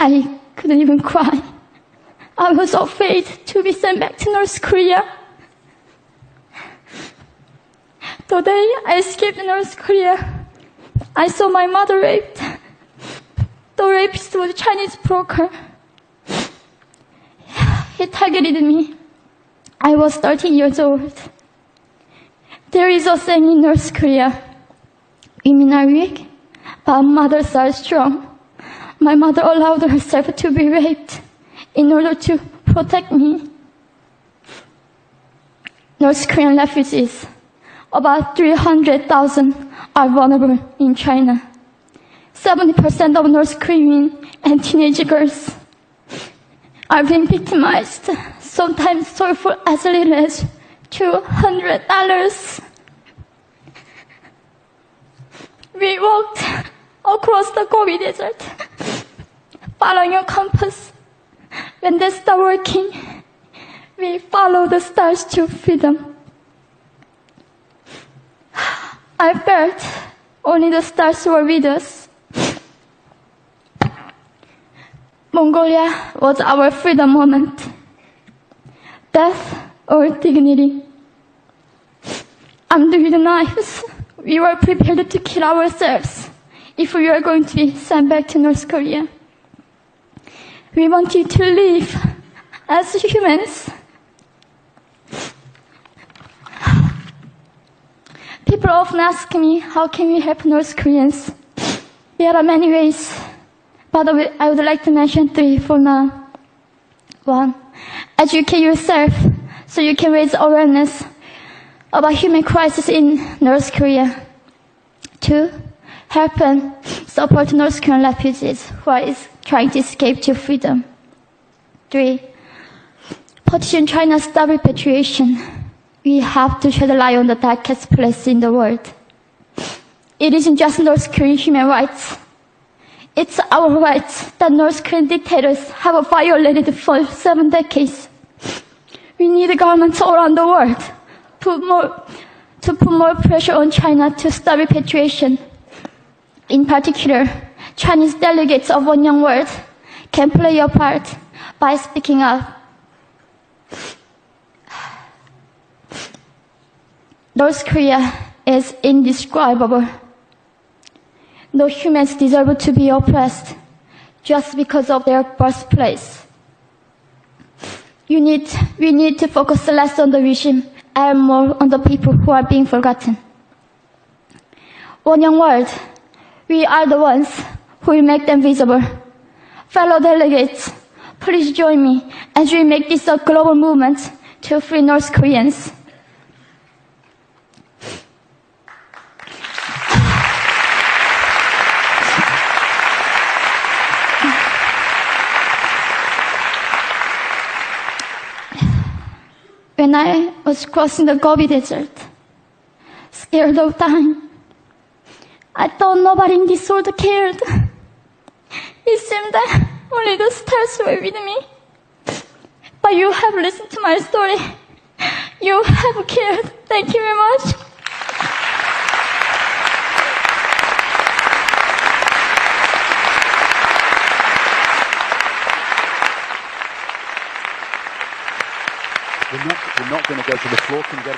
I couldn't even cry. I was afraid to be sent back to North Korea. The day I escaped North Korea, I saw my mother raped. The rapist was a Chinese broker. He targeted me. I was 13 years old. There is a saying in North Korea, women are weak, but mothers are strong. My mother allowed herself to be raped in order to protect me. North Korean refugees, about 300,000, are vulnerable in China. 70% of North Korean and teenage girls are being victimized, sometimes sold for as little as $200. We walked across the Gobi Desert, following a compass. When they stopped working, we followed the stars to freedom. I felt only the stars were with us. Mongolia was our freedom moment. Death or dignity. Armed with knives, we were prepared to kill ourselves if we were going to be sent back to North Korea. We wanted to live as humans. People often ask me, how can we help North Koreans? There are many ways, but I would like to mention 3 for now. 1, educate yourself so you can raise awareness about human crisis in North Korea. 2, help and support North Korean refugees who are trying to escape to freedom. 3, petition China's stop repatriation. We have to shed a light on the darkest place in the world. It isn't just North Korean human rights. It's our rights that North Korean dictators have violated for 7 decades. We need governments around the world to put more pressure on China to stop repatriation. In particular, Chinese delegates of One Young World can play a part by speaking up. North Korea is indescribable. No humans deserve to be oppressed just because of their birthplace. We need to focus less on the regime and more on the people who are being forgotten. One Young World, we are the ones who will make them visible. Fellow delegates, please join me as we make this a global movement to free North Koreans. When I was crossing the Gobi Desert, scared of dying, I thought nobody in this world cared. It seemed that only the stars were with me. But you have listened to my story. You have cared. Thank you very much. We're not going to go to the floor. Can you get